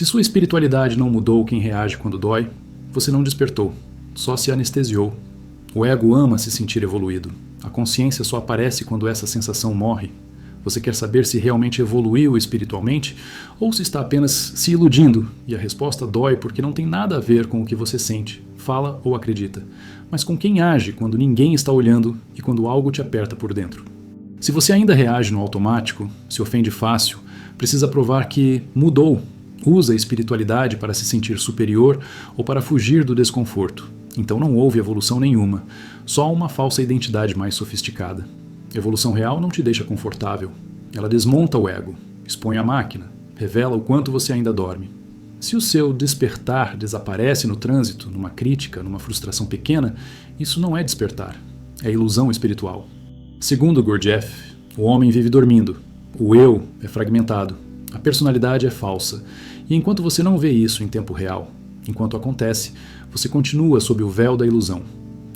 Se sua espiritualidade não mudou quem reage quando dói, você não despertou, só se anestesiou. O ego ama se sentir evoluído. A consciência só aparece quando essa sensação morre. Você quer saber se realmente evoluiu espiritualmente ou se está apenas se iludindo, e a resposta dói porque não tem nada a ver com o que você sente, fala ou acredita, mas com quem age quando ninguém está olhando e quando algo te aperta por dentro. Se você ainda reage no automático, se ofende fácil, precisa provar que mudou. Usa a espiritualidade para se sentir superior ou para fugir do desconforto. Então não houve evolução nenhuma, só uma falsa identidade mais sofisticada. Evolução real não te deixa confortável. Ela desmonta o ego, expõe a máquina, revela o quanto você ainda dorme. Se o seu despertar desaparece no trânsito, numa crítica, numa frustração pequena, isso não é despertar, é ilusão espiritual. Segundo Gurdjieff, o homem vive dormindo, o eu é fragmentado, a personalidade é falsa, e enquanto você não vê isso em tempo real, enquanto acontece, você continua sob o véu da ilusão.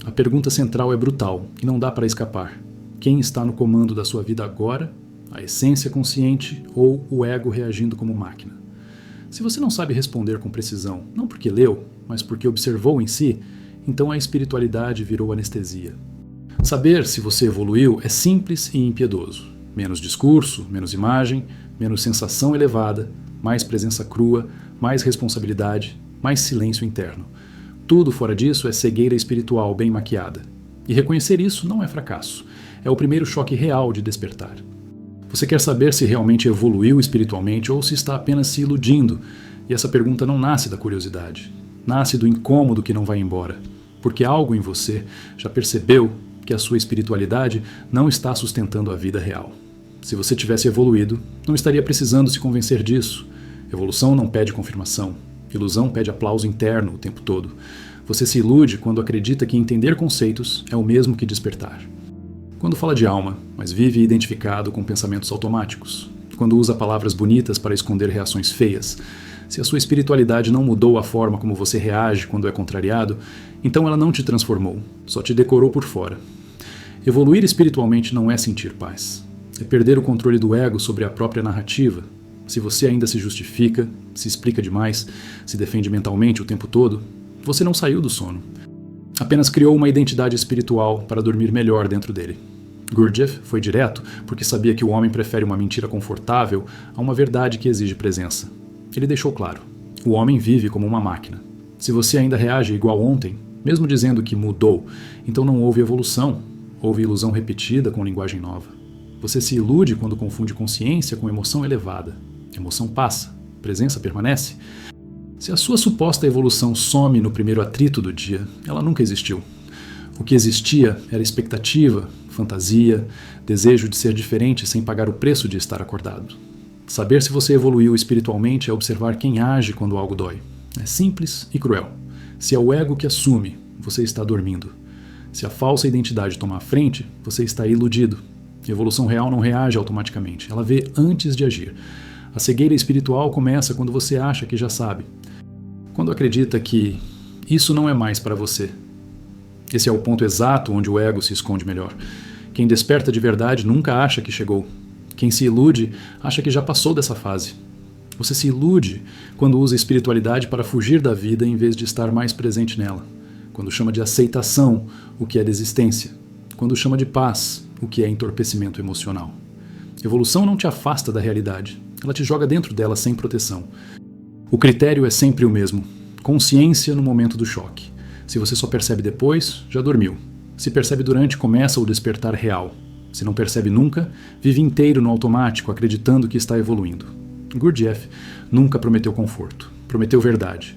A pergunta central é brutal e não dá para escapar. Quem está no comando da sua vida agora? A essência consciente ou o ego reagindo como máquina? Se você não sabe responder com precisão, não porque leu, mas porque observou em si, então a espiritualidade virou anestesia. Saber se você evoluiu é simples e impiedoso. Menos discurso, menos imagem, menos sensação elevada, mais presença crua, mais responsabilidade, mais silêncio interno. Tudo fora disso é cegueira espiritual bem maquiada. E reconhecer isso não é fracasso. É o primeiro choque real de despertar. Você quer saber se realmente evoluiu espiritualmente ou se está apenas se iludindo? E essa pergunta não nasce da curiosidade. Nasce do incômodo que não vai embora. Porque algo em você já percebeu que a sua espiritualidade não está sustentando a vida real. Se você tivesse evoluído, não estaria precisando se convencer disso. Evolução não pede confirmação. Ilusão pede aplauso interno o tempo todo. Você se ilude quando acredita que entender conceitos é o mesmo que despertar. Quando fala de alma, mas vive identificado com pensamentos automáticos. Quando usa palavras bonitas para esconder reações feias. Se a sua espiritualidade não mudou a forma como você reage quando é contrariado, então ela não te transformou, só te decorou por fora. Evoluir espiritualmente não é sentir paz. É perder o controle do ego sobre a própria narrativa. Se você ainda se justifica, se explica demais, se defende mentalmente o tempo todo, você não saiu do sono. Apenas criou uma identidade espiritual para dormir melhor dentro dele. Gurdjieff foi direto porque sabia que o homem prefere uma mentira confortável a uma verdade que exige presença. Ele deixou claro, o homem vive como uma máquina. Se você ainda reage igual ontem, mesmo dizendo que mudou, então não houve evolução, houve ilusão repetida com linguagem nova. Você se ilude quando confunde consciência com emoção elevada. Emoção passa, presença permanece. Se a sua suposta evolução some no primeiro atrito do dia, ela nunca existiu. O que existia era expectativa, fantasia, desejo de ser diferente sem pagar o preço de estar acordado. Saber se você evoluiu espiritualmente é observar quem age quando algo dói. É simples e cruel. Se é o ego que assume, você está dormindo. Se a falsa identidade toma a frente, você está iludido. A evolução real não reage automaticamente, ela vê antes de agir. A cegueira espiritual começa quando você acha que já sabe. Quando acredita que isso não é mais para você. Esse é o ponto exato onde o ego se esconde melhor. Quem desperta de verdade nunca acha que chegou. Quem se ilude acha que já passou dessa fase. Você se ilude quando usa a espiritualidade para fugir da vida em vez de estar mais presente nela. Quando chama de aceitação o que é desistência. Quando chama de paz o que é entorpecimento emocional. Evolução não te afasta da realidade. Ela te joga dentro dela sem proteção. O critério é sempre o mesmo. Consciência no momento do choque. Se você só percebe depois, já dormiu. Se percebe durante, começa o despertar real. Se não percebe nunca, vive inteiro no automático, acreditando que está evoluindo. Gurdjieff nunca prometeu conforto, prometeu verdade.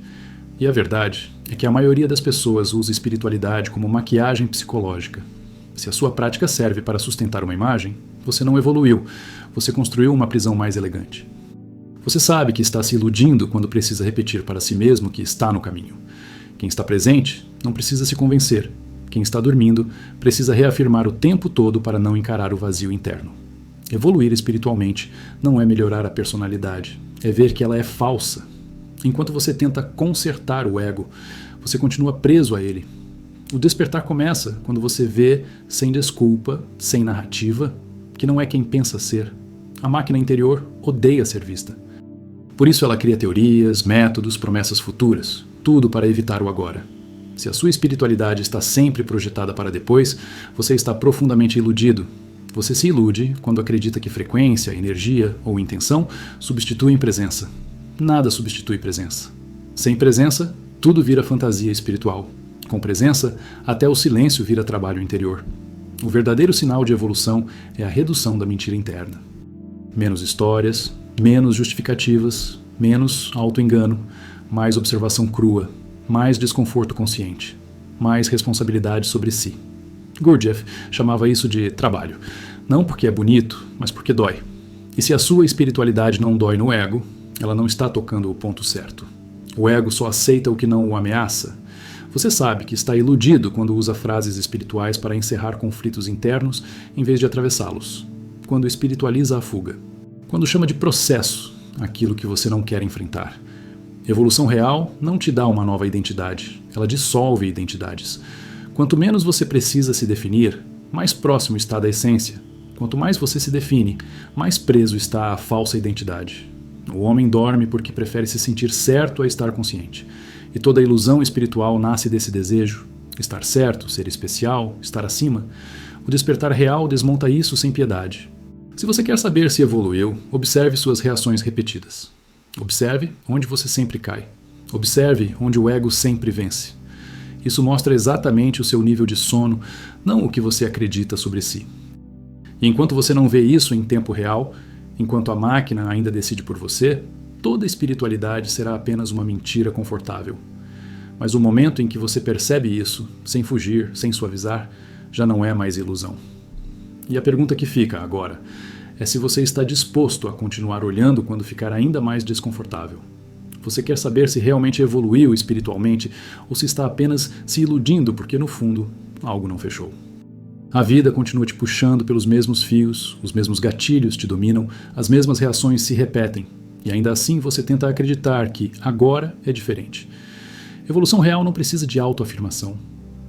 E a verdade é que a maioria das pessoas usa espiritualidade como maquiagem psicológica. Se a sua prática serve para sustentar uma imagem, você não evoluiu, você construiu uma prisão mais elegante. Você sabe que está se iludindo quando precisa repetir para si mesmo que está no caminho. Quem está presente não precisa se convencer. Quem está dormindo precisa reafirmar o tempo todo para não encarar o vazio interno. Evoluir espiritualmente não é melhorar a personalidade, é ver que ela é falsa. Enquanto você tenta consertar o ego, você continua preso a ele. O despertar começa quando você vê, sem desculpa, sem narrativa, que não é quem pensa ser. A máquina interior odeia ser vista. Por isso ela cria teorias, métodos, promessas futuras, tudo para evitar o agora. Se a sua espiritualidade está sempre projetada para depois, você está profundamente iludido. Você se ilude quando acredita que frequência, energia ou intenção substituem presença. Nada substitui presença. Sem presença, tudo vira fantasia espiritual. Com presença, até o silêncio vira trabalho interior. O verdadeiro sinal de evolução é a redução da mentira interna. Menos histórias, menos justificativas, menos auto-engano, mais observação crua, mais desconforto consciente, mais responsabilidade sobre si. Gurdjieff chamava isso de trabalho, não porque é bonito, mas porque dói. E se a sua espiritualidade não dói no ego, ela não está tocando o ponto certo. O ego só aceita o que não o ameaça. Você sabe que está iludido quando usa frases espirituais para encerrar conflitos internos em vez de atravessá-los. Quando espiritualiza a fuga. Quando chama de processo aquilo que você não quer enfrentar. Evolução real não te dá uma nova identidade, ela dissolve identidades. Quanto menos você precisa se definir, mais próximo está da essência. Quanto mais você se define, mais preso está a falsa identidade. O homem dorme porque prefere se sentir certo a estar consciente. E toda ilusão espiritual nasce desse desejo, estar certo, ser especial, estar acima. O despertar real desmonta isso sem piedade. Se você quer saber se evoluiu, observe suas reações repetidas. Observe onde você sempre cai. Observe onde o ego sempre vence. Isso mostra exatamente o seu nível de sono, não o que você acredita sobre si. E enquanto você não vê isso em tempo real, enquanto a máquina ainda decide por você, toda espiritualidade será apenas uma mentira confortável. Mas o momento em que você percebe isso, sem fugir, sem suavizar, já não é mais ilusão. E a pergunta que fica agora é se você está disposto a continuar olhando quando ficar ainda mais desconfortável. Você quer saber se realmente evoluiu espiritualmente ou se está apenas se iludindo porque, no fundo, algo não fechou. A vida continua te puxando pelos mesmos fios, os mesmos gatilhos te dominam, as mesmas reações se repetem, e ainda assim você tenta acreditar que agora é diferente. Evolução real não precisa de autoafirmação.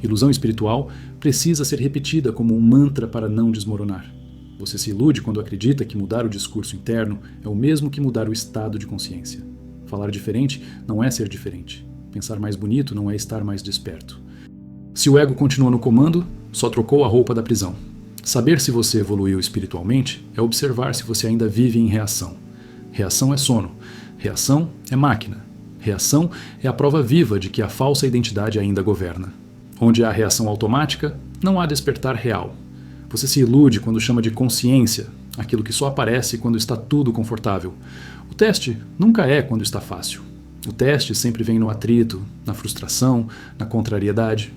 Ilusão espiritual precisa ser repetida como um mantra para não desmoronar. Você se ilude quando acredita que mudar o discurso interno é o mesmo que mudar o estado de consciência. Falar diferente não é ser diferente. Pensar mais bonito não é estar mais desperto. Se o ego continua no comando, só trocou a roupa da prisão. Saber se você evoluiu espiritualmente é observar se você ainda vive em reação. Reação é sono. Reação é máquina. Reação é a prova viva de que a falsa identidade ainda governa. Onde há reação automática, não há despertar real. Você se ilude quando chama de consciência, aquilo que só aparece quando está tudo confortável. O teste nunca é quando está fácil. O teste sempre vem no atrito, na frustração, na contrariedade.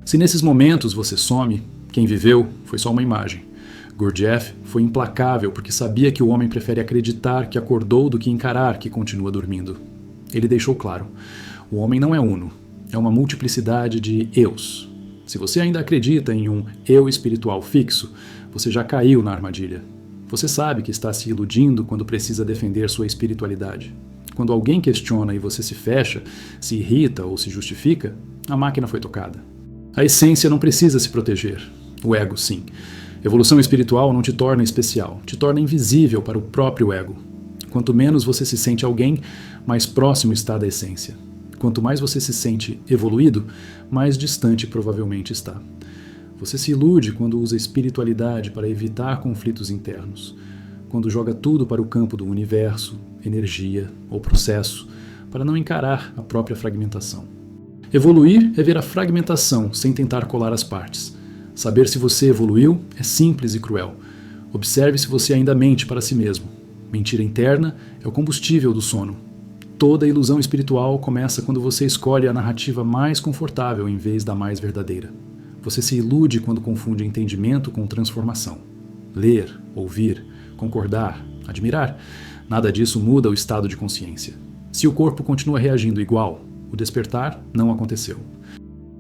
Se nesses momentos você some, quem viveu foi só uma imagem. Gurdjieff foi implacável porque sabia que o homem prefere acreditar que acordou do que encarar que continua dormindo. Ele deixou claro, o homem não é uno, é uma multiplicidade de eus. Se você ainda acredita em um eu espiritual fixo, você já caiu na armadilha. Você sabe que está se iludindo quando precisa defender sua espiritualidade. Quando alguém questiona e você se fecha, se irrita ou se justifica, a máquina foi tocada. A essência não precisa se proteger. O ego, sim. Evolução espiritual não te torna especial, te torna invisível para o próprio ego. Quanto menos você se sente alguém, mais próximo está da essência. Quanto mais você se sente evoluído, mais distante provavelmente está. Você se ilude quando usa espiritualidade para evitar conflitos internos, quando joga tudo para o campo do universo, energia ou processo, para não encarar a própria fragmentação. Evoluir é ver a fragmentação sem tentar colar as partes. Saber se você evoluiu é simples e cruel. Observe se você ainda mente para si mesmo. Mentira interna é o combustível do sono. Toda ilusão espiritual começa quando você escolhe a narrativa mais confortável em vez da mais verdadeira. Você se ilude quando confunde entendimento com transformação. Ler, ouvir, concordar, admirar, nada disso muda o estado de consciência. Se o corpo continua reagindo igual, o despertar não aconteceu.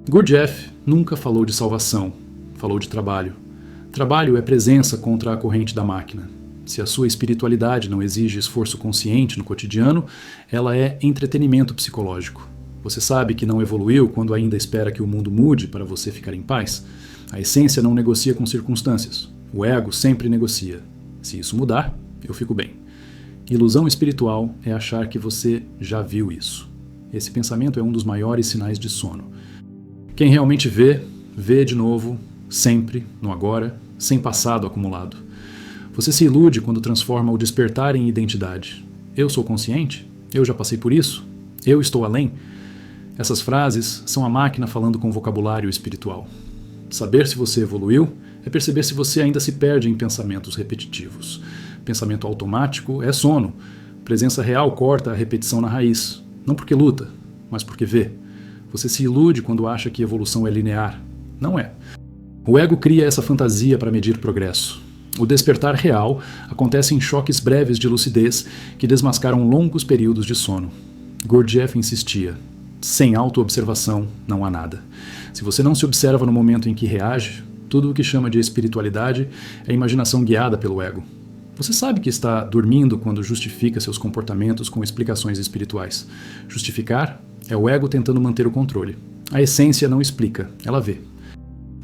Gurdjieff nunca falou de salvação, falou de trabalho. Trabalho é presença contra a corrente da máquina. Se a sua espiritualidade não exige esforço consciente no cotidiano, ela é entretenimento psicológico. Você sabe que não evoluiu quando ainda espera que o mundo mude para você ficar em paz? A essência não negocia com circunstâncias. O ego sempre negocia. Se isso mudar, eu fico bem. Ilusão espiritual é achar que você já viu isso. Esse pensamento é um dos maiores sinais de sono. Quem realmente vê, vê de novo, sempre, no agora, sem passado acumulado. Você se ilude quando transforma o despertar em identidade. Eu sou consciente? Eu já passei por isso? Eu estou além? Essas frases são a máquina falando com vocabulário espiritual. Saber se você evoluiu é perceber se você ainda se perde em pensamentos repetitivos. Pensamento automático é sono. Presença real corta a repetição na raiz. Não porque luta, mas porque vê. Você se ilude quando acha que evolução é linear. Não é. O ego cria essa fantasia para medir progresso. O despertar real acontece em choques breves de lucidez que desmascaram longos períodos de sono. Gurdjieff insistia: sem autoobservação não há nada. Se você não se observa no momento em que reage, tudo o que chama de espiritualidade é imaginação guiada pelo ego. Você sabe que está dormindo quando justifica seus comportamentos com explicações espirituais. Justificar é o ego tentando manter o controle. A essência não explica, ela vê.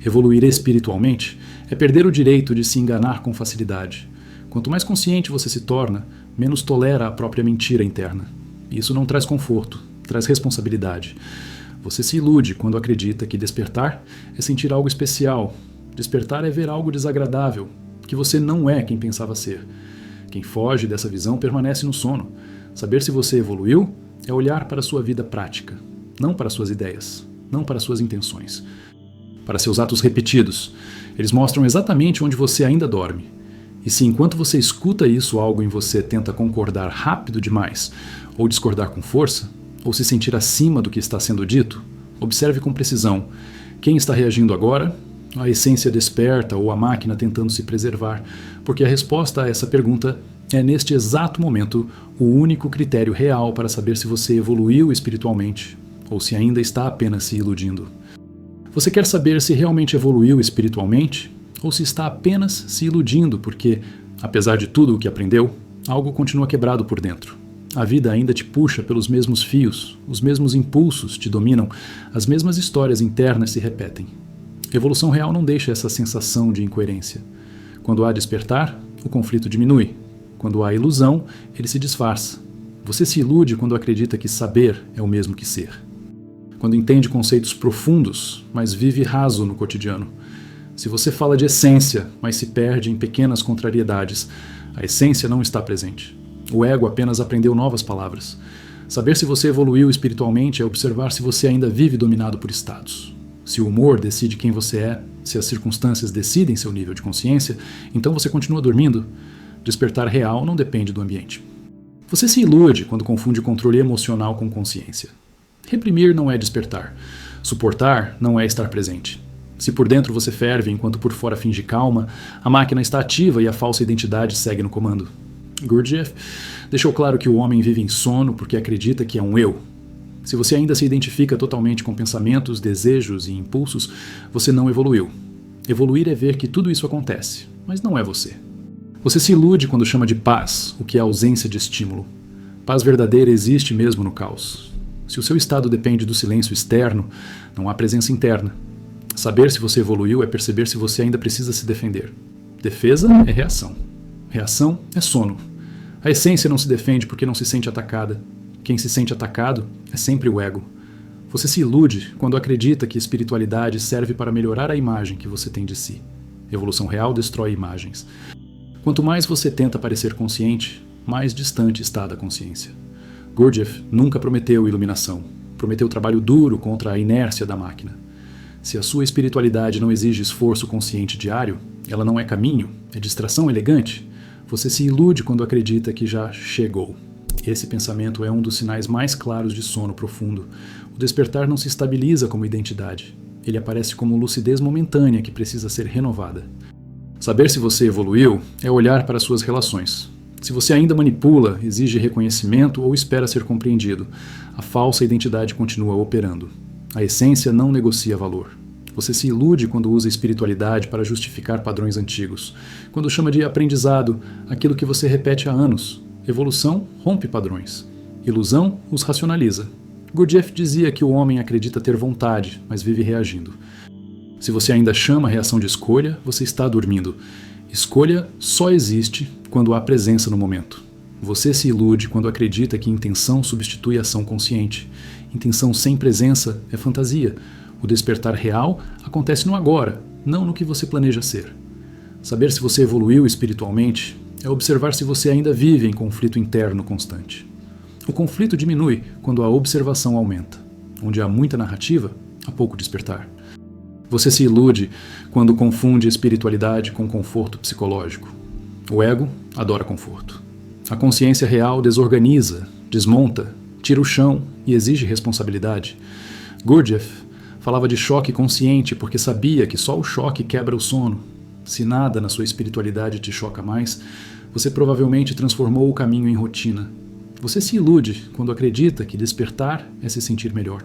Evoluir espiritualmente é perder o direito de se enganar com facilidade. Quanto mais consciente você se torna, menos tolera a própria mentira interna. Isso não traz conforto, traz responsabilidade. Você se ilude quando acredita que despertar é sentir algo especial. Despertar é ver algo desagradável, que você não é quem pensava ser. Quem foge dessa visão permanece no sono. Saber se você evoluiu é olhar para a sua vida prática, não para suas ideias, não para suas intenções, para seus atos repetidos. Eles mostram exatamente onde você ainda dorme. E se enquanto você escuta isso, algo em você tenta concordar rápido demais, ou discordar com força, ou se sentir acima do que está sendo dito, observe com precisão. Quem está reagindo agora? A essência desperta ou a máquina tentando se preservar? Porque a resposta a essa pergunta é, neste exato momento, o único critério real para saber se você evoluiu espiritualmente ou se ainda está apenas se iludindo. Você quer saber se realmente evoluiu espiritualmente ou se está apenas se iludindo porque, apesar de tudo o que aprendeu, algo continua quebrado por dentro. A vida ainda te puxa pelos mesmos fios, os mesmos impulsos te dominam, as mesmas histórias internas se repetem. Evolução real não deixa essa sensação de incoerência. Quando há despertar, o conflito diminui. Quando há ilusão, ele se disfarça. Você se ilude quando acredita que saber é o mesmo que ser. Quando entende conceitos profundos, mas vive raso no cotidiano. Se você fala de essência, mas se perde em pequenas contrariedades, a essência não está presente. O ego apenas aprendeu novas palavras. Saber se você evoluiu espiritualmente é observar se você ainda vive dominado por estados. Se o humor decide quem você é, se as circunstâncias decidem seu nível de consciência, então você continua dormindo. Despertar real não depende do ambiente. Você se ilude quando confunde controle emocional com consciência. Reprimir não é despertar. Suportar não é estar presente. Se por dentro você ferve enquanto por fora finge calma, a máquina está ativa e a falsa identidade segue no comando. Gurdjieff deixou claro que o homem vive em sono porque acredita que é um eu. Se você ainda se identifica totalmente com pensamentos, desejos e impulsos, você não evoluiu. Evoluir é ver que tudo isso acontece, mas não é você. Você se ilude quando chama de paz, o que é ausência de estímulo. Paz verdadeira existe mesmo no caos. Se o seu estado depende do silêncio externo, não há presença interna. Saber se você evoluiu é perceber se você ainda precisa se defender. Defesa é reação. Reação é sono. A essência não se defende porque não se sente atacada. Quem se sente atacado é sempre o ego. Você se ilude quando acredita que espiritualidade serve para melhorar a imagem que você tem de si. Evolução real destrói imagens. Quanto mais você tenta parecer consciente, mais distante está da consciência. Gurdjieff nunca prometeu iluminação. Prometeu trabalho duro contra a inércia da máquina. Se a sua espiritualidade não exige esforço consciente diário, ela não é caminho, é distração elegante. Você se ilude quando acredita que já chegou. Esse pensamento é um dos sinais mais claros de sono profundo. O despertar não se estabiliza como identidade. Ele aparece como lucidez momentânea que precisa ser renovada. Saber se você evoluiu é olhar para suas relações. Se você ainda manipula, exige reconhecimento ou espera ser compreendido, a falsa identidade continua operando. A essência não negocia valor. Você se ilude quando usa espiritualidade para justificar padrões antigos, quando chama de aprendizado aquilo que você repete há anos. Evolução rompe padrões. Ilusão os racionaliza. Gurdjieff dizia que o homem acredita ter vontade, mas vive reagindo. Se você ainda chama a reação de escolha, você está dormindo. Escolha só existe quando há presença no momento. Você se ilude quando acredita que intenção substitui ação consciente. Intenção sem presença é fantasia. O despertar real acontece no agora, não no que você planeja ser. Saber se você evoluiu espiritualmente é observar se você ainda vive em conflito interno constante. O conflito diminui quando a observação aumenta. Onde há muita narrativa, há pouco despertar. Você se ilude quando confunde espiritualidade com conforto psicológico. O ego adora conforto. A consciência real desorganiza, desmonta, tira o chão e exige responsabilidade. Gurdjieff falava de choque consciente porque sabia que só o choque quebra o sono. Se nada na sua espiritualidade te choca mais, você provavelmente transformou o caminho em rotina. Você se ilude quando acredita que despertar é se sentir melhor.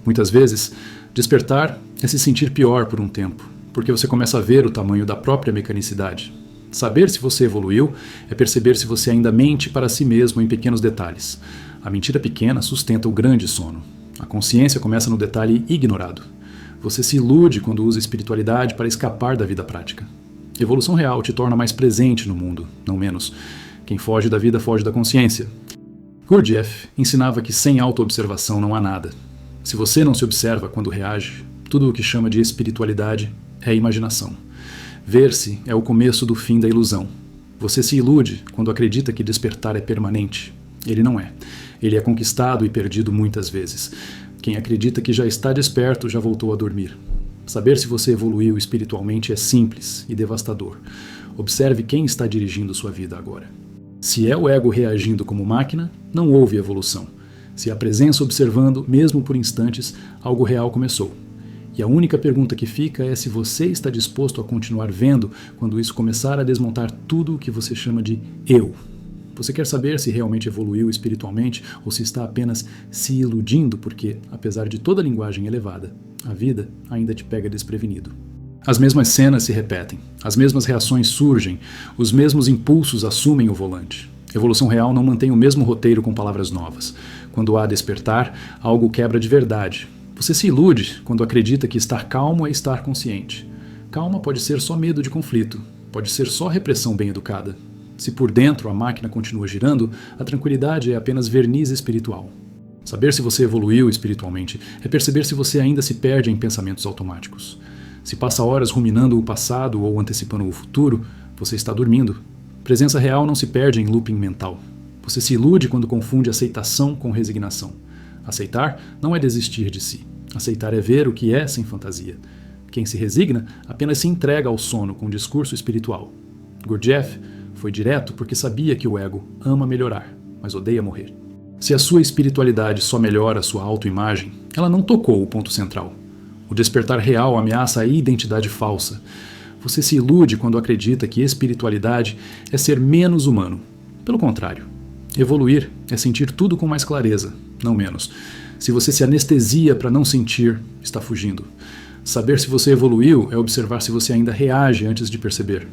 Muitas vezes, despertar é se sentir pior por um tempo, porque você começa a ver o tamanho da própria mecanicidade. Saber se você evoluiu é perceber se você ainda mente para si mesmo em pequenos detalhes. A mentira pequena sustenta o grande sono. A consciência começa no detalhe ignorado. Você se ilude quando usa espiritualidade para escapar da vida prática. Evolução real te torna mais presente no mundo, não menos. Quem foge da vida foge da consciência. Gurdjieff ensinava que sem autoobservação não há nada. Se você não se observa quando reage, tudo o que chama de espiritualidade é imaginação. Ver-se é o começo do fim da ilusão. Você se ilude quando acredita que despertar é permanente. Ele não é. Ele é conquistado e perdido muitas vezes. Quem acredita que já está desperto já voltou a dormir. Saber se você evoluiu espiritualmente é simples e devastador. Observe quem está dirigindo sua vida agora. Se é o ego reagindo como máquina, não houve evolução. Se a presença observando, mesmo por instantes, algo real começou. E a única pergunta que fica é se você está disposto a continuar vendo quando isso começar a desmontar tudo o que você chama de eu. Você quer saber se realmente evoluiu espiritualmente ou se está apenas se iludindo porque, apesar de toda a linguagem elevada, a vida ainda te pega desprevenido. As mesmas cenas se repetem, as mesmas reações surgem, os mesmos impulsos assumem o volante. Evolução real não mantém o mesmo roteiro com palavras novas. Quando há despertar, algo quebra de verdade. Você se ilude quando acredita que estar calmo é estar consciente. Calma pode ser só medo de conflito, pode ser só repressão bem educada. Se por dentro a máquina continua girando, a tranquilidade é apenas verniz espiritual. Saber se você evoluiu espiritualmente é perceber se você ainda se perde em pensamentos automáticos. Se passa horas ruminando o passado ou antecipando o futuro, você está dormindo. Presença real não se perde em looping mental. Você se ilude quando confunde aceitação com resignação. Aceitar não é desistir de si. Aceitar é ver o que é sem fantasia. Quem se resigna apenas se entrega ao sono com discurso espiritual. Gurdjieff foi direto porque sabia que o ego ama melhorar, mas odeia morrer. Se a sua espiritualidade só melhora a sua autoimagem, ela não tocou o ponto central. O despertar real ameaça a identidade falsa. Você se ilude quando acredita que espiritualidade é ser menos humano. Pelo contrário, evoluir é sentir tudo com mais clareza, não menos. Se você se anestesia para não sentir, está fugindo. Saber se você evoluiu é observar se você ainda reage antes de perceber.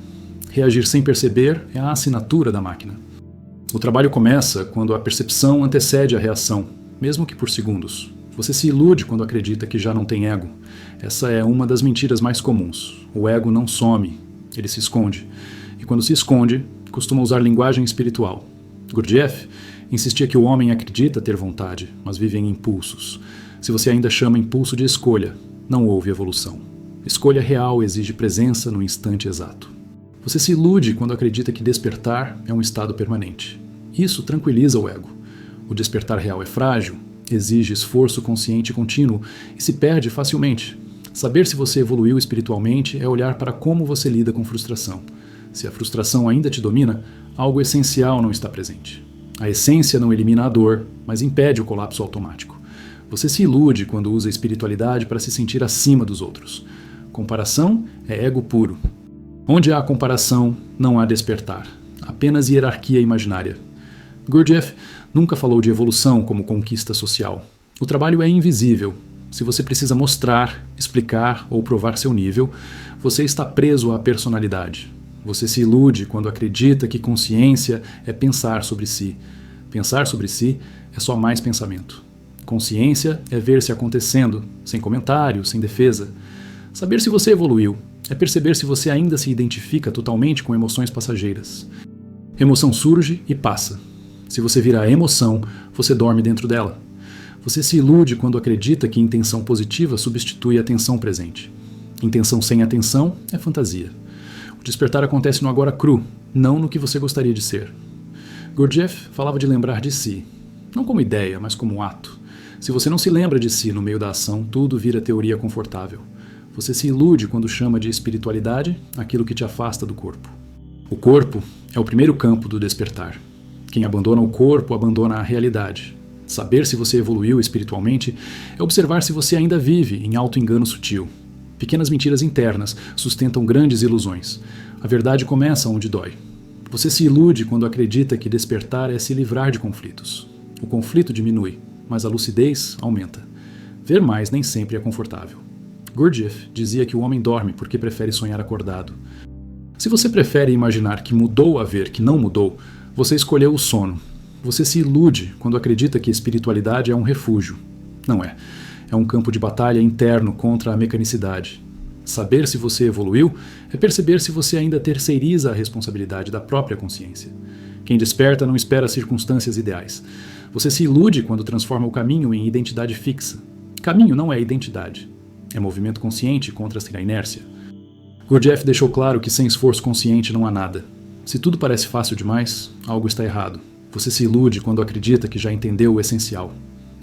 Reagir sem perceber é a assinatura da máquina. O trabalho começa quando a percepção antecede a reação, mesmo que por segundos. Você se ilude quando acredita que já não tem ego. Essa é uma das mentiras mais comuns. O ego não some, ele se esconde. E quando se esconde, costuma usar linguagem espiritual. Gurdjieff insistia que o homem acredita ter vontade, mas vive em impulsos. Se você ainda chama impulso de escolha, não houve evolução. Escolha real exige presença no instante exato. Você se ilude quando acredita que despertar é um estado permanente. Isso tranquiliza o ego. O despertar real é frágil, exige esforço consciente contínuo e se perde facilmente. Saber se você evoluiu espiritualmente é olhar para como você lida com frustração. Se a frustração ainda te domina, algo essencial não está presente. A essência não elimina a dor, mas impede o colapso automático. Você se ilude quando usa a espiritualidade para se sentir acima dos outros. Comparação é ego puro. Onde há comparação, não há despertar. Apenas hierarquia imaginária. Gurdjieff nunca falou de evolução como conquista social. O trabalho é invisível. Se você precisa mostrar, explicar ou provar seu nível, você está preso à personalidade. Você se ilude quando acredita que consciência é pensar sobre si. Pensar sobre si é só mais pensamento. Consciência é ver-se acontecendo, sem comentário, sem defesa. Saber se você evoluiu é perceber se você ainda se identifica totalmente com emoções passageiras. Emoção surge e passa. Se você vira a emoção, você dorme dentro dela. Você se ilude quando acredita que intenção positiva substitui a atenção presente. Intenção sem atenção é fantasia. O despertar acontece no agora cru, não no que você gostaria de ser. Gurdjieff falava de lembrar de si, não como ideia, mas como ato. Se você não se lembra de si no meio da ação, tudo vira teoria confortável. Você se ilude quando chama de espiritualidade aquilo que te afasta do corpo. O corpo é o primeiro campo do despertar. Quem abandona o corpo abandona a realidade. Saber se você evoluiu espiritualmente é observar se você ainda vive em auto-engano sutil. Pequenas mentiras internas sustentam grandes ilusões. A verdade começa onde dói. Você se ilude quando acredita que despertar é se livrar de conflitos. O conflito diminui, mas a lucidez aumenta. Ver mais nem sempre é confortável. Gurdjieff dizia que o homem dorme porque prefere sonhar acordado. Se você prefere imaginar que mudou a ver que não mudou, você escolheu o sono. Você se ilude quando acredita que espiritualidade é um refúgio. Não é. É um campo de batalha interno contra a mecanicidade. Saber se você evoluiu é perceber se você ainda terceiriza a responsabilidade da própria consciência. Quem desperta não espera circunstâncias ideais. Você se ilude quando transforma o caminho em identidade fixa. Caminho não é identidade. É movimento consciente contra a inércia. Gurdjieff deixou claro que sem esforço consciente não há nada. Se tudo parece fácil demais, algo está errado. Você se ilude quando acredita que já entendeu o essencial.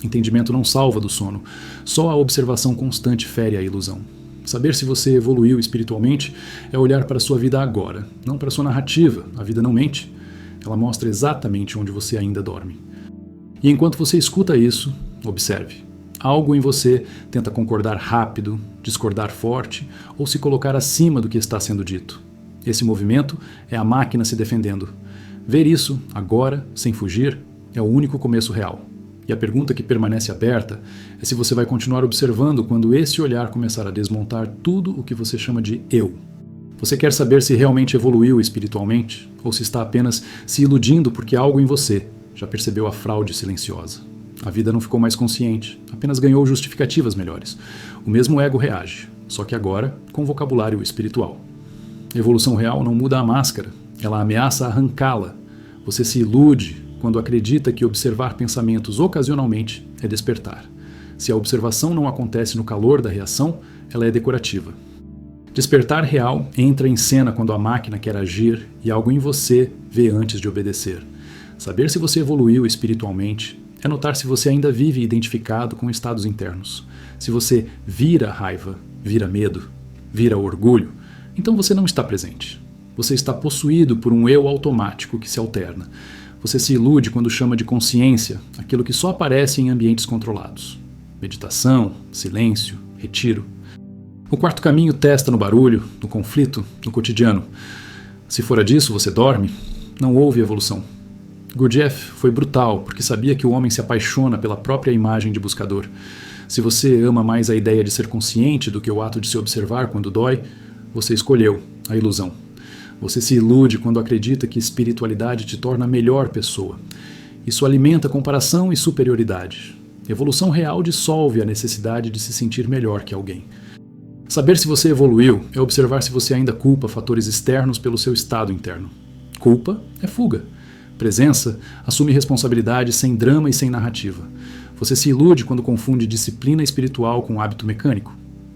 Entendimento não salva do sono. Só a observação constante fere a ilusão. Saber se você evoluiu espiritualmente é olhar para a sua vida agora, não para a sua narrativa. A vida não mente. Ela mostra exatamente onde você ainda dorme. E enquanto você escuta isso, observe. Algo em você tenta concordar rápido, discordar forte ou se colocar acima do que está sendo dito. Esse movimento é a máquina se defendendo. Ver isso, agora, sem fugir, é o único começo real. E a pergunta que permanece aberta é se você vai continuar observando quando esse olhar começar a desmontar tudo o que você chama de eu. Você quer saber se realmente evoluiu espiritualmente ou se está apenas se iludindo porque algo em você já percebeu a fraude silenciosa. A vida não ficou mais consciente, apenas ganhou justificativas melhores. O mesmo ego reage, só que agora com vocabulário espiritual. A evolução real não muda a máscara, ela ameaça arrancá-la. Você se ilude quando acredita que observar pensamentos ocasionalmente é despertar. Se a observação não acontece no calor da reação, ela é decorativa. Despertar real entra em cena quando a máquina quer agir e algo em você vê antes de obedecer. Saber se você evoluiu espiritualmente é notar se você ainda vive identificado com estados internos. Se você vira raiva, vira medo, vira orgulho, então você não está presente. Você está possuído por um eu automático que se alterna. Você se ilude quando chama de consciência aquilo que só aparece em ambientes controlados. Meditação, silêncio, retiro. O quarto caminho testa no barulho, no conflito, no cotidiano. Se fora disso você dorme, não houve evolução. Gurdjieff foi brutal porque sabia que o homem se apaixona pela própria imagem de buscador. Se você ama mais a ideia de ser consciente do que o ato de se observar quando dói, você escolheu a ilusão. Você se ilude quando acredita que espiritualidade te torna a melhor pessoa. Isso alimenta comparação e superioridade. Evolução real dissolve a necessidade de se sentir melhor que alguém. Saber se você evoluiu é observar se você ainda culpa fatores externos pelo seu estado interno. Culpa é fuga. Presença assume responsabilidade sem drama e sem narrativa. Você se ilude quando confunde disciplina espiritual com hábito mecânico.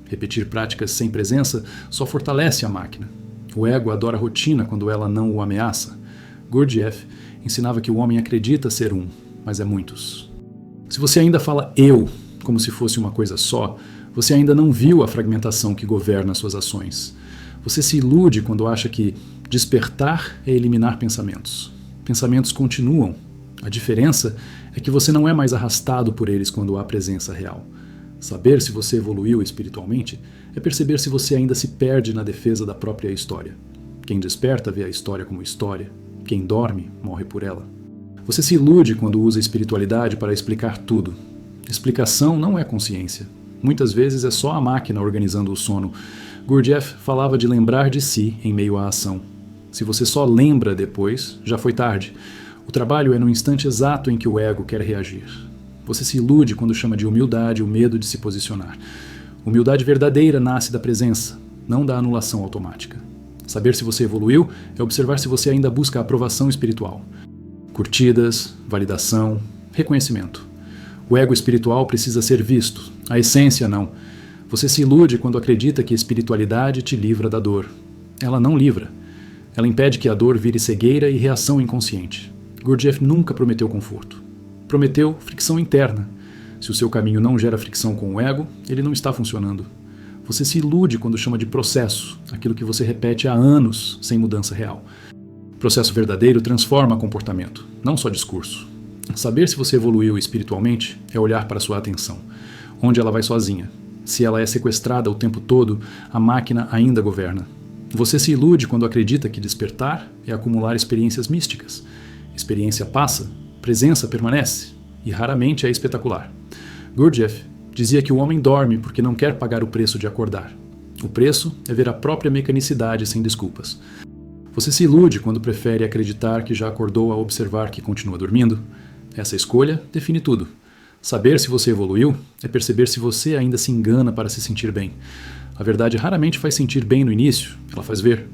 Repetir práticas sem presença só fortalece a máquina. O ego adora a rotina quando ela não o ameaça. Gurdjieff ensinava que o homem acredita ser um, mas é muitos. Se você ainda fala eu, como se fosse uma coisa só, você ainda não viu a fragmentação que governa suas ações. Você se ilude quando acha que despertar é eliminar pensamentos. Pensamentos continuam. A diferença é que você não é mais arrastado por eles quando há presença real. Saber se você evoluiu espiritualmente é perceber se você ainda se perde na defesa da própria história. Quem desperta vê a história como história. Quem dorme, morre por ela. Você se ilude quando usa a espiritualidade para explicar tudo. Explicação não é consciência. Muitas vezes é só a máquina organizando o sono. Gurdjieff falava de lembrar de si em meio à ação. Se você só lembra depois, já foi tarde. O trabalho é no instante exato em que o ego quer reagir. Você se ilude quando chama de humildade o medo de se posicionar. Humildade verdadeira nasce da presença, não da anulação automática. Saber se você evoluiu é observar se você ainda busca a aprovação espiritual. Curtidas, validação, reconhecimento. O ego espiritual precisa ser visto, a essência não. Você se ilude quando acredita que a espiritualidade te livra da dor. Ela não livra. Ela impede que a dor vire cegueira e reação inconsciente. Gurdjieff nunca prometeu conforto. Prometeu fricção interna. Se o seu caminho não gera fricção com o ego, ele não está funcionando. Você se ilude quando chama de processo, aquilo que você repete há anos sem mudança real. Processo verdadeiro transforma comportamento, não só discurso. Saber se você evoluiu espiritualmente é olhar para sua atenção, onde ela vai sozinha. Se ela é sequestrada o tempo todo, a máquina ainda governa. Você se ilude quando acredita que despertar é acumular experiências místicas. Experiência passa, presença permanece, e raramente é espetacular. Gurdjieff dizia que o homem dorme porque não quer pagar o preço de acordar. O preço é ver a própria mecanicidade sem desculpas. Você se ilude quando prefere acreditar que já acordou a observar que continua dormindo? Essa escolha define tudo. Saber se você evoluiu é perceber se você ainda se engana para se sentir bem. A verdade raramente faz sentir bem no início, ela faz ver.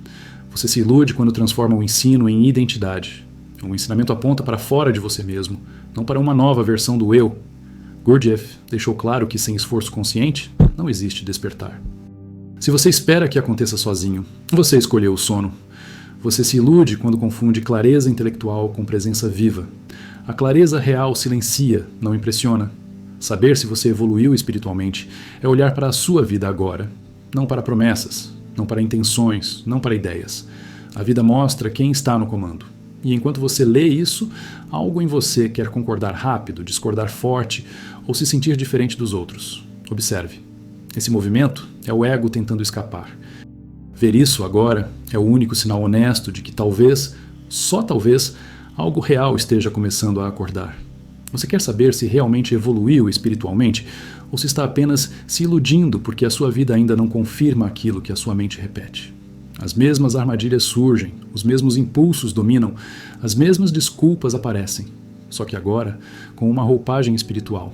Você se ilude quando transforma o ensino em identidade. O ensinamento aponta para fora de você mesmo, não para uma nova versão do eu. Gurdjieff deixou claro que sem esforço consciente não existe despertar. Se você espera que aconteça sozinho, você escolheu o sono. Você se ilude quando confunde clareza intelectual com presença viva. A clareza real silencia, não impressiona. Saber se você evoluiu espiritualmente é olhar para a sua vida agora, não para promessas, não para intenções, não para ideias. A vida mostra quem está no comando. E enquanto você lê isso, algo em você quer concordar rápido, discordar forte ou se sentir diferente dos outros. Observe. Esse movimento é o ego tentando escapar. Ver isso agora é o único sinal honesto de que talvez, só talvez, algo real esteja começando a acordar. Você quer saber se realmente evoluiu espiritualmente ou se está apenas se iludindo porque a sua vida ainda não confirma aquilo que a sua mente repete? As mesmas armadilhas surgem, os mesmos impulsos dominam, as mesmas desculpas aparecem, só que agora com uma roupagem espiritual.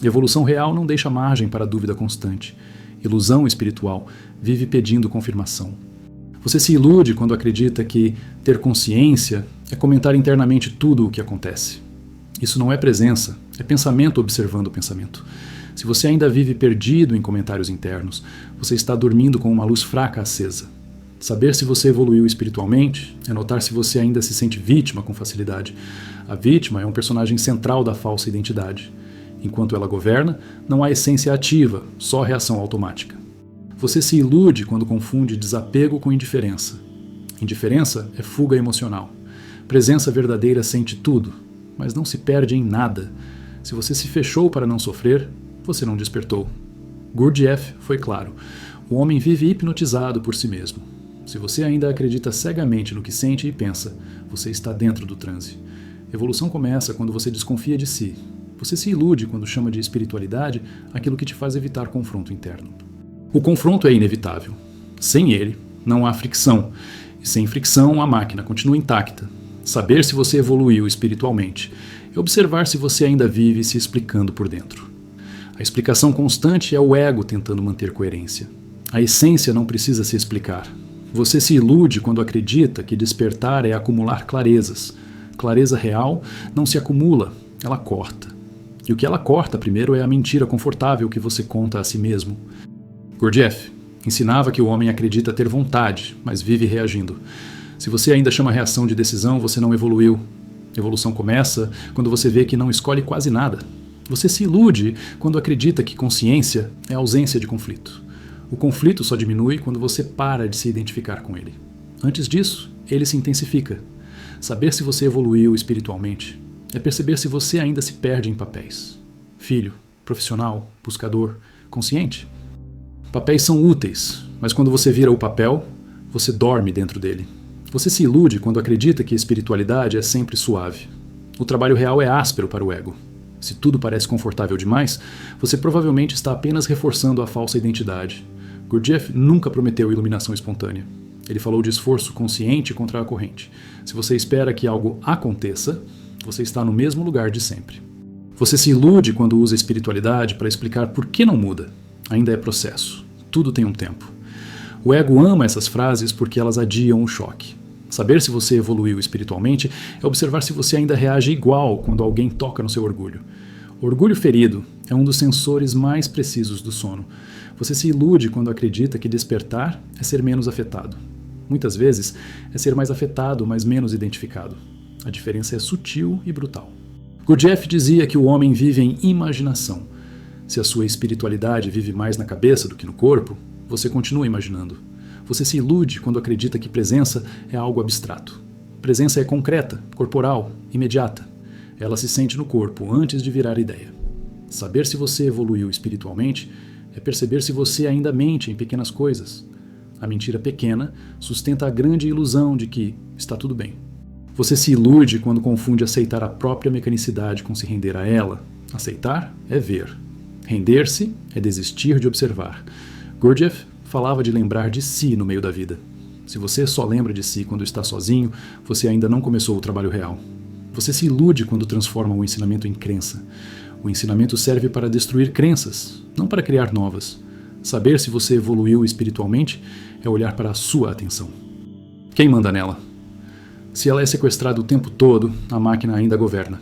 Evolução real não deixa margem para dúvida constante. Ilusão espiritual vive pedindo confirmação. Você se ilude quando acredita que ter consciência é comentar internamente tudo o que acontece. Isso não é presença, é pensamento observando o pensamento. Se você ainda vive perdido em comentários internos, você está dormindo com uma luz fraca acesa. Saber se você evoluiu espiritualmente é notar se você ainda se sente vítima com facilidade. A vítima é um personagem central da falsa identidade. Enquanto ela governa, não há essência ativa, só reação automática. Você se ilude quando confunde desapego com indiferença. Indiferença é fuga emocional. Presença verdadeira sente tudo, mas não se perde em nada. Se você se fechou para não sofrer, você não despertou. Gurdjieff foi claro. O homem vive hipnotizado por si mesmo. Se você ainda acredita cegamente no que sente e pensa, você está dentro do transe. Evolução começa quando você desconfia de si. Você se ilude quando chama de espiritualidade aquilo que te faz evitar confronto interno. O confronto é inevitável. Sem ele, não há fricção. E sem fricção, a máquina continua intacta. Saber se você evoluiu espiritualmente é observar se você ainda vive se explicando por dentro. A explicação constante é o ego tentando manter coerência. A essência não precisa se explicar. Você se ilude quando acredita que despertar é acumular clarezas. Clareza real não se acumula, ela corta. E o que ela corta primeiro é a mentira confortável que você conta a si mesmo. Gurdjieff ensinava que o homem acredita ter vontade, mas vive reagindo. Se você ainda chama reação de decisão, você não evoluiu. Evolução começa quando você vê que não escolhe quase nada. Você se ilude quando acredita que consciência é ausência de conflito. O conflito só diminui quando você para de se identificar com ele. Antes disso, ele se intensifica. Saber se você evoluiu espiritualmente é perceber se você ainda se perde em papéis. Filho, profissional, buscador, consciente. Papéis são úteis, mas quando você vira o papel, você dorme dentro dele. Você se ilude quando acredita que a espiritualidade é sempre suave. O trabalho real é áspero para o ego. Se tudo parece confortável demais, você provavelmente está apenas reforçando a falsa identidade. Gurdjieff nunca prometeu iluminação espontânea. Ele falou de esforço consciente contra a corrente. Se você espera que algo aconteça, você está no mesmo lugar de sempre. Você se ilude quando usa a espiritualidade para explicar por que não muda. Ainda é processo. Tudo tem um tempo. O ego ama essas frases porque elas adiam o choque. Saber se você evoluiu espiritualmente é observar se você ainda reage igual quando alguém toca no seu orgulho. O orgulho ferido é um dos sensores mais precisos do sono. Você se ilude quando acredita que despertar é ser menos afetado. Muitas vezes é ser mais afetado, mas menos identificado. A diferença é sutil e brutal. Gurdjieff dizia que o homem vive em imaginação. Se a sua espiritualidade vive mais na cabeça do que no corpo, você continua imaginando. Você se ilude quando acredita que presença é algo abstrato. Presença é concreta, corporal, imediata. Ela se sente no corpo antes de virar ideia. Saber se você evoluiu espiritualmente é perceber se você ainda mente em pequenas coisas. A mentira pequena sustenta a grande ilusão de que está tudo bem. Você se ilude quando confunde aceitar a própria mecanicidade com se render a ela. Aceitar é ver. Render-se é desistir de observar. Gurdjieff falava de lembrar de si no meio da vida. Se você só lembra de si quando está sozinho, você ainda não começou o trabalho real. Você se ilude quando transforma o ensinamento em crença. O ensinamento serve para destruir crenças, não para criar novas. Saber se você evoluiu espiritualmente é olhar para a sua atenção. Quem manda nela? Se ela é sequestrada o tempo todo, a máquina ainda governa.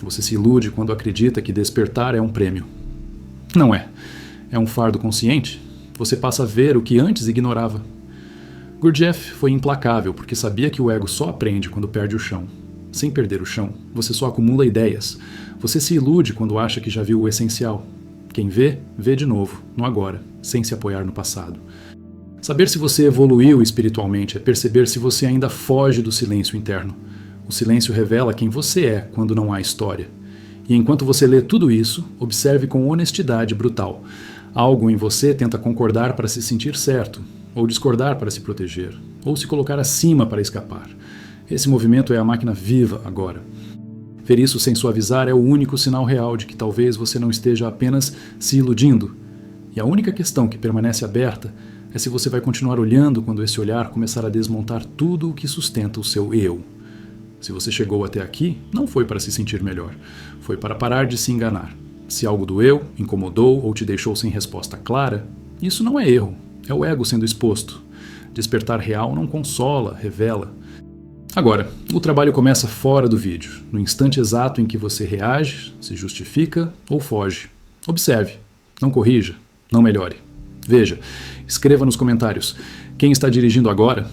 Você se ilude quando acredita que despertar é um prêmio. Não é. É um fardo consciente. Você passa a ver o que antes ignorava. Gurdjieff foi implacável porque sabia que o ego só aprende quando perde o chão. Sem perder o chão, você só acumula ideias. Você se ilude quando acha que já viu o essencial. Quem vê, vê de novo, no agora, sem se apoiar no passado. Saber se você evoluiu espiritualmente é perceber se você ainda foge do silêncio interno. O silêncio revela quem você é quando não há história. E enquanto você lê tudo isso, observe com honestidade brutal. Algo em você tenta concordar para se sentir certo, ou discordar para se proteger, ou se colocar acima para escapar. Esse movimento é a máquina viva agora. Ver isso sem suavizar é o único sinal real de que talvez você não esteja apenas se iludindo. E a única questão que permanece aberta é se você vai continuar olhando quando esse olhar começar a desmontar tudo o que sustenta o seu eu. Se você chegou até aqui, não foi para se sentir melhor, foi para parar de se enganar. Se algo doeu, incomodou ou te deixou sem resposta clara, isso não é erro, é o ego sendo exposto. Despertar real não consola, revela. Agora, o trabalho começa fora do vídeo, no instante exato em que você reage, se justifica ou foge. Observe, não corrija, não melhore. Veja, escreva nos comentários. Quem está dirigindo agora?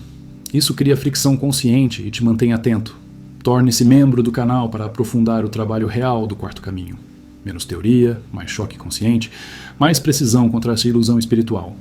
Isso cria fricção consciente e te mantém atento. Torne-se membro do canal para aprofundar o trabalho real do quarto caminho. Menos teoria, mais choque consciente, mais precisão contra essa ilusão espiritual.